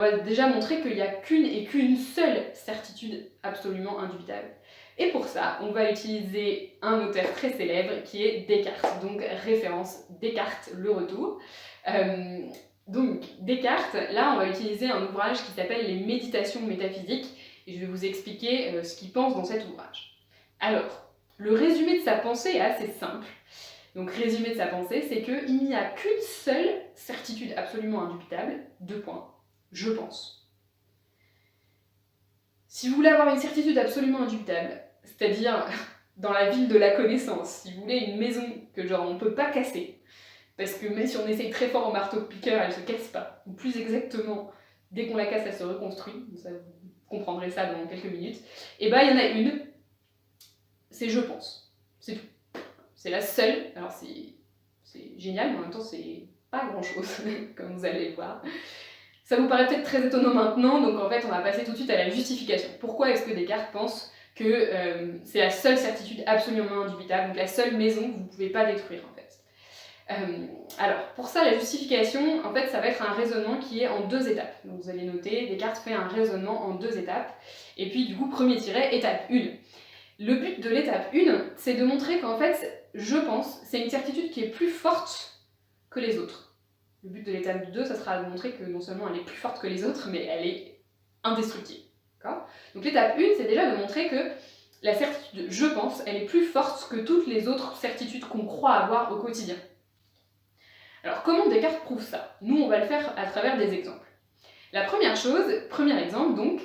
On va déjà montrer qu'il n'y a qu'une et qu'une seule certitude absolument indubitable. Et pour ça, on va utiliser un auteur très célèbre qui est Descartes, donc référence Descartes, le retour. Donc Descartes, là on va utiliser un ouvrage qui s'appelle Les Méditations métaphysiques, et je vais vous expliquer ce qu'il pense dans cet ouvrage. Alors, le résumé de sa pensée est assez simple. Donc résumé de sa pensée, c'est qu'il n'y a qu'une seule certitude absolument indubitable, 2 points. Je pense. Si vous voulez avoir une certitude absolument indubitable, c'est-à-dire dans la ville de la connaissance, si vous voulez une maison que genre on peut pas casser, parce que même si on essaye très fort au marteau-piqueur, elle se casse pas, ou plus exactement, dès qu'on la casse, elle se reconstruit, ça, vous comprendrez ça dans quelques minutes, et ben il y en a une, c'est je pense, c'est tout. C'est la seule, alors c'est génial, mais en même temps c'est pas grand-chose, comme vous allez le voir. Ça vous paraît peut-être très étonnant maintenant, donc en fait on va passer tout de suite à la justification. Pourquoi est-ce que Descartes pense que c'est la seule certitude absolument indubitable, donc la seule maison que vous ne pouvez pas détruire en fait. Alors pour ça la justification, en fait ça va être un raisonnement qui est en 2 étapes. Donc vous allez noter, Descartes fait un raisonnement en 2 étapes, et puis du coup premier tiret, étape 1. Le but de l'étape 1, c'est de montrer qu'en fait, je pense, c'est une certitude qui est plus forte que les autres. Le but de l'étape 2, ça sera de montrer que non seulement elle est plus forte que les autres, mais elle est indestructible. Donc l'étape 1, c'est déjà de montrer que la certitude je pense, elle est plus forte que toutes les autres certitudes qu'on croit avoir au quotidien. Alors comment Descartes prouve ça? Nous, on va le faire à travers des exemples. La première chose, premier exemple donc,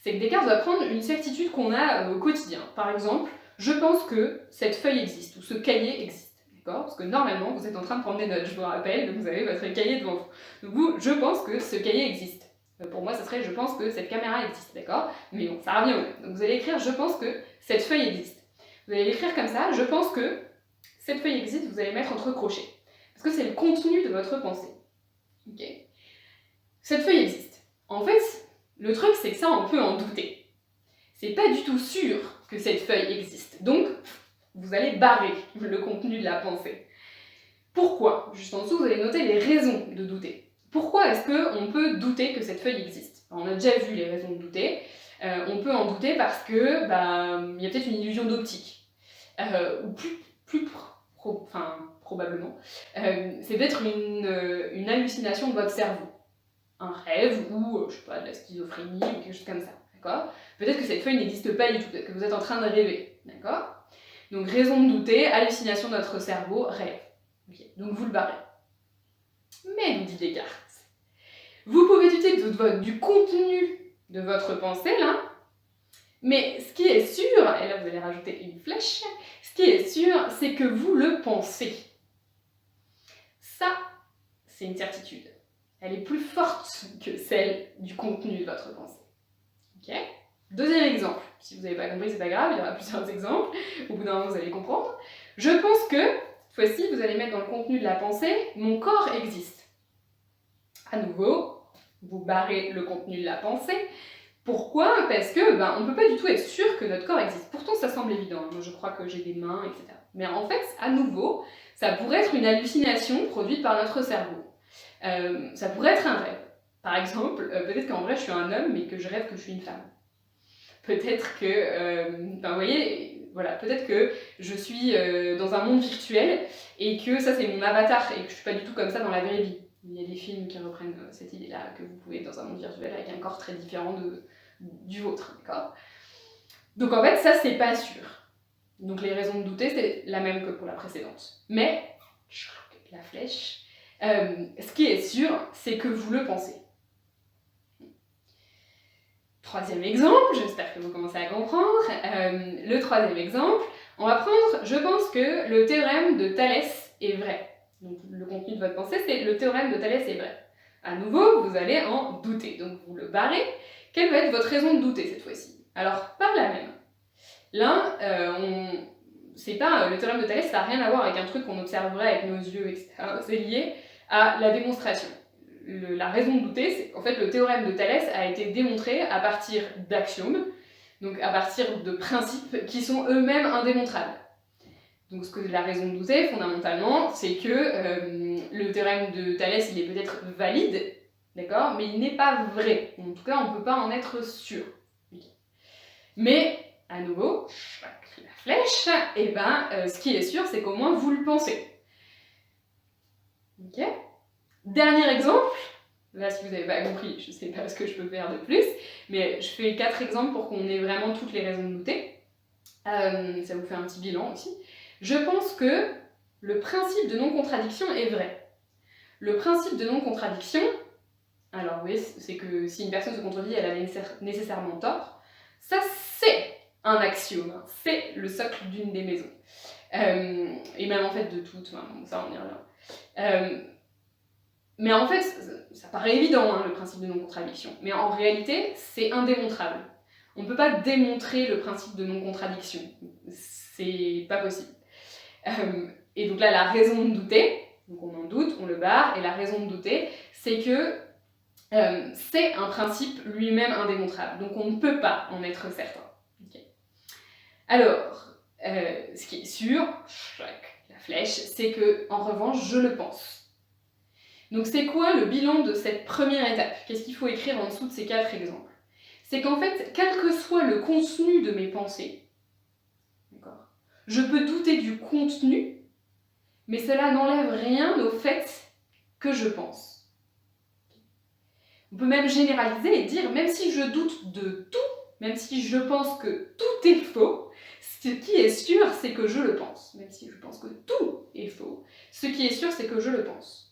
c'est que Descartes va prendre une certitude qu'on a au quotidien. Par exemple, je pense que cette feuille existe, ou ce cahier existe. Parce que normalement, vous êtes en train de prendre des notes, je vous rappelle, donc vous avez votre cahier devant vous. Donc vous, je pense que ce cahier existe. Pour moi, ça serait je pense que cette caméra existe, d'accord? Mais bon, ça revient au même. Donc vous allez écrire je pense que cette feuille existe. Vous allez l'écrire comme ça, je pense que cette feuille existe, vous allez mettre entre crochets. Parce que c'est le contenu de votre pensée. Ok? Cette feuille existe. En fait, le truc, c'est que ça, on peut en douter. C'est pas du tout sûr que cette feuille existe. Donc, vous allez barrer le contenu de la pensée. Pourquoi? Juste en dessous, vous allez noter les raisons de douter. Pourquoi est-ce qu'on peut douter que cette feuille existe? On a déjà vu les raisons de douter. On peut en douter parce que il y a peut-être une illusion d'optique. Ou probablement. C'est peut-être une hallucination de votre cerveau. Un rêve ou, je sais pas, de la schizophrénie ou quelque chose comme ça. D'accord? Peut-être que cette feuille n'existe pas du tout, peut-être que vous êtes en train de rêver. D'accord? Donc raison de douter, hallucination de notre cerveau, rêve. Okay. Donc vous le barrez. Mais, nous dit Descartes, vous pouvez douter du contenu de votre pensée, là, mais ce qui est sûr, et là vous allez rajouter une flèche, ce qui est sûr, c'est que vous le pensez. Ça, c'est une certitude. Elle est plus forte que celle du contenu de votre pensée. Ok? Deuxième exemple. Si vous n'avez pas compris, c'est pas grave, il y aura plusieurs exemples. Au bout d'un moment, vous allez comprendre. Je pense que, cette fois-ci, vous allez mettre dans le contenu de la pensée, mon corps existe. À nouveau, vous barrez le contenu de la pensée. Pourquoi? Parce que on ne peut pas du tout être sûr que notre corps existe. Pourtant, ça semble évident. Moi, je crois que j'ai des mains, etc. Mais en fait, à nouveau, ça pourrait être une hallucination produite par notre cerveau. Ça pourrait être un rêve. Par exemple, peut-être qu'en vrai, je suis un homme, mais que je rêve que je suis une femme. Peut-être que, vous voyez, voilà, peut-être que je suis dans un monde virtuel et que ça, c'est mon avatar et que je suis pas du tout comme ça dans la vraie vie. Il y a des films qui reprennent cette idée-là, que vous pouvez être dans un monde virtuel avec un corps très différent du vôtre, d'accord? Donc en fait, ça, c'est pas sûr. Donc les raisons de douter, c'est la même que pour la précédente. Mais, la flèche, ce qui est sûr, c'est que vous le pensez. Troisième exemple, j'espère que vous commencez à comprendre. Le troisième exemple, on va prendre, je pense que le théorème de Thalès est vrai. Donc le contenu de votre pensée, c'est le théorème de Thalès est vrai. À nouveau, vous allez en douter, donc vous le barrez. Quelle va être votre raison de douter cette fois-ci? Alors, par la même. Là, c'est pas le théorème de Thalès, ça n'a rien à voir avec un truc qu'on observerait avec nos yeux, etc. C'est lié à la démonstration. La raison de douter, c'est qu'en fait le théorème de Thalès a été démontré à partir d'axiomes, donc à partir de principes qui sont eux-mêmes indémontrables. Donc la raison de douter, fondamentalement, c'est que le théorème de Thalès, il est peut-être valide, d'accord? Mais il n'est pas vrai. En tout cas, on ne peut pas en être sûr. Okay. Mais, à nouveau, la flèche, et ce qui est sûr, c'est qu'au moins vous le pensez. Ok? Dernier exemple. Là, si vous n'avez pas compris, je ne sais pas ce que je peux faire de plus, mais je fais 4 exemples pour qu'on ait vraiment toutes les raisons de douter. Ça vous fait un petit bilan aussi. Je pense que le principe de non-contradiction est vrai. Le principe de non-contradiction, alors oui, c'est que si une personne se contredit, elle a nécessairement tort. Ça, c'est un axiome, hein. C'est le socle d'une des maisons. Et même en fait de toutes, hein, ça on y revient. Mais en fait, ça paraît évident, hein, le principe de non-contradiction. Mais en réalité, c'est indémontrable. On ne peut pas démontrer le principe de non-contradiction. C'est pas possible. Et donc là, la raison de douter, donc on en doute, on le barre, et la raison de douter, c'est que c'est un principe lui-même indémontrable. Donc on ne peut pas en être certain. Okay. Alors, ce qui est sûr, la flèche, c'est que, en revanche, je le pense. Donc c'est quoi le bilan de cette première étape? Qu'est-ce qu'il faut écrire en dessous de ces 4 exemples? C'est qu'en fait, quel que soit le contenu de mes pensées, je peux douter du contenu, mais cela n'enlève rien au fait que je pense. On peut même généraliser et dire, même si je doute de tout, même si je pense que tout est faux, ce qui est sûr, c'est que je le pense. Même si je pense que tout est faux, ce qui est sûr, c'est que je le pense.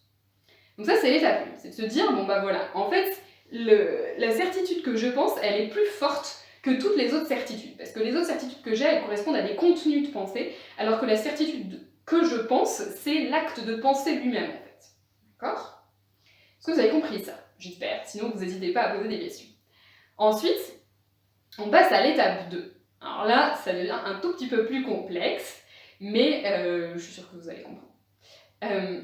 Donc ça, c'est l'étape 1, c'est de se dire, bon bah voilà, en fait, la certitude que je pense, elle est plus forte que toutes les autres certitudes. Parce que les autres certitudes que j'ai, elles correspondent à des contenus de pensée, alors que la certitude que je pense, c'est l'acte de penser lui-même, en fait. D'accord? Est-ce que vous avez compris ça? J'espère, sinon vous n'hésitez pas à poser des questions. Ensuite, on passe à l'étape 2. Alors là, ça devient un tout petit peu plus complexe, mais je suis sûre que vous allez comprendre.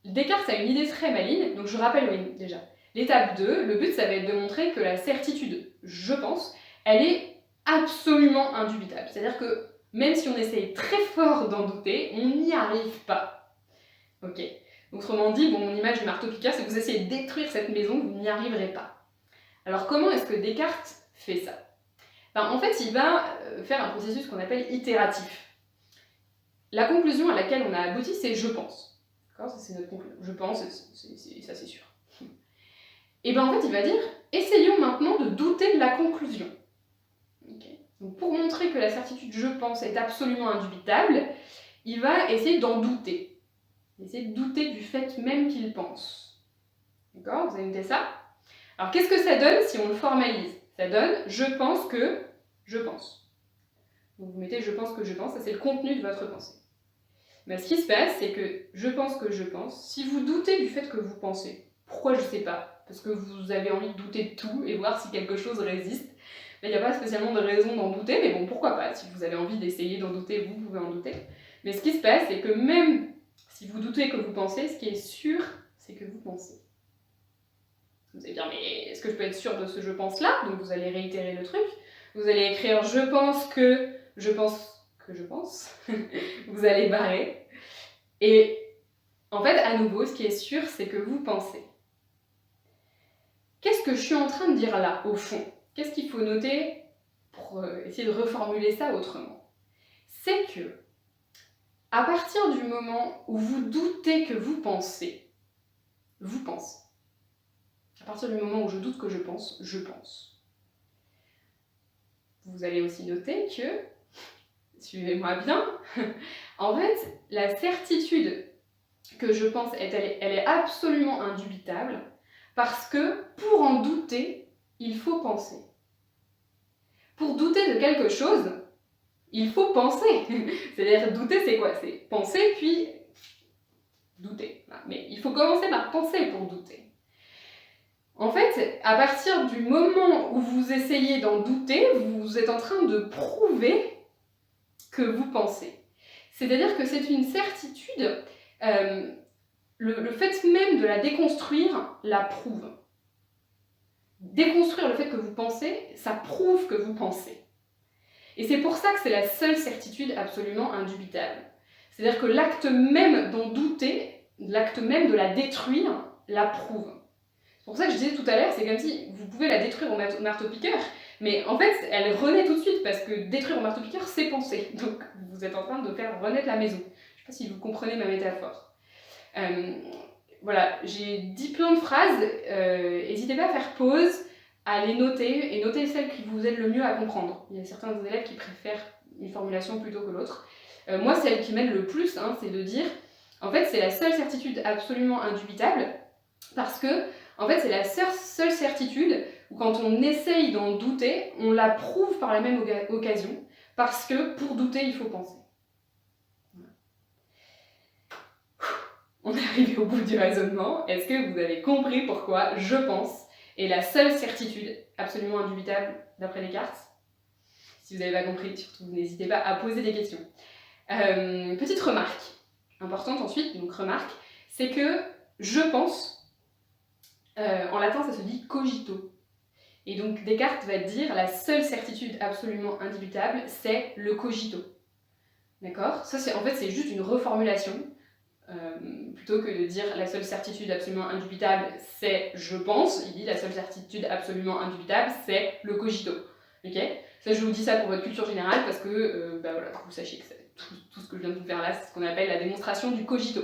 Descartes a une idée très maligne, donc je rappelle oui, déjà. L'étape 2, le but ça va être de montrer que la certitude, je pense, elle est absolument indubitable. C'est-à-dire que même si on essaye très fort d'en douter, on n'y arrive pas. Ok. Autrement dit, bon, mon image du marteau-piqueur, c'est que vous essayez de détruire cette maison, vous n'y arriverez pas. Alors comment est-ce que Descartes fait ça? En fait, il va faire un processus qu'on appelle itératif. La conclusion à laquelle on a abouti, c'est « je pense ». Ça, c'est notre conclusion. Je pense, ça c'est sûr. Et en fait, il va dire, essayons maintenant de douter de la conclusion. Okay. Donc, pour montrer que la certitude je pense est absolument indubitable, il va essayer d'en douter. Essayer de douter du fait même qu'il pense. D'accord? Vous avez noté ça? Alors, qu'est-ce que ça donne si on le formalise? Ça donne je pense que je pense. Donc, vous mettez je pense que je pense, ça c'est le contenu de votre pensée. Mais ce qui se passe, c'est que je pense que je pense. Si vous doutez du fait que vous pensez, pourquoi je ne sais pas? Parce que vous avez envie de douter de tout et voir si quelque chose résiste. Il n'y a pas spécialement de raison d'en douter, mais bon, pourquoi pas? Si vous avez envie d'essayer d'en douter, vous pouvez en douter. Mais ce qui se passe, c'est que même si vous doutez que vous pensez, ce qui est sûr, c'est que vous pensez. Vous allez dire, mais est-ce que je peux être sûr de ce je pense-là? Donc vous allez réitérer le truc. Vous allez écrire je pense que je pense que je pense, vous allez barrer. Et en fait, à nouveau, ce qui est sûr, c'est que vous pensez. Qu'est-ce que je suis en train de dire là, au fond? Qu'est-ce qu'il faut noter pour essayer de reformuler ça autrement? C'est que, à partir du moment où vous doutez que vous pensez, vous pensez. À partir du moment où je doute que je pense, je pense. Vous allez aussi noter que, suivez-moi bien, en fait, la certitude que je pense, elle est absolument indubitable, parce que pour en douter, il faut penser. Pour douter de quelque chose, il faut penser. C'est-à-dire, douter, c'est quoi? C'est penser, puis douter. Mais il faut commencer par penser pour douter. En fait, à partir du moment où vous essayez d'en douter, vous êtes en train de prouver que vous pensez. C'est-à-dire que c'est une certitude, le fait même de la déconstruire la prouve. Déconstruire le fait que vous pensez, ça prouve que vous pensez. Et c'est pour ça que c'est la seule certitude absolument indubitable. C'est-à-dire que l'acte même d'en douter, l'acte même de la détruire, la prouve. C'est pour ça que je disais tout à l'heure, c'est comme si vous pouvez la détruire au marteau-piqueur, mais en fait, elle renaît tout de suite, parce que détruire au marteau-piqueur, c'est penser. Donc, vous êtes en train de faire renaître la maison. Je ne sais pas si vous comprenez ma métaphore. Voilà, j'ai dit plein de phrases. N'hésitez pas à faire pause, à les noter, et noter celles qui vous aident le mieux à comprendre. Il y a certains élèves qui préfèrent une formulation plutôt que l'autre. Moi, celle qui m'aide le plus, c'est de dire, en fait, c'est la seule certitude absolument indubitable, parce que, en fait, c'est la seule certitude où quand on essaye d'en douter, on la prouve par la même occasion, parce que pour douter, il faut penser. On est arrivé au bout du raisonnement. Est-ce que vous avez compris pourquoi je pense est la seule certitude absolument indubitable d'après Descartes? Si vous n'avez pas compris, surtout n'hésitez pas à poser des questions. Petite remarque importante ensuite, donc remarque, c'est que je pense, en latin ça se dit cogito. Et donc Descartes va dire la seule certitude absolument indubitable, c'est le cogito. D'accord? Ça, en fait, c'est juste une reformulation. Plutôt que de dire la seule certitude absolument indubitable, c'est je pense, il dit la seule certitude absolument indubitable, c'est le cogito. Ok? Ça, je vous dis ça pour votre culture générale parce que voilà, que vous sachiez que tout ce que je viens de vous faire là, c'est ce qu'on appelle la démonstration du cogito.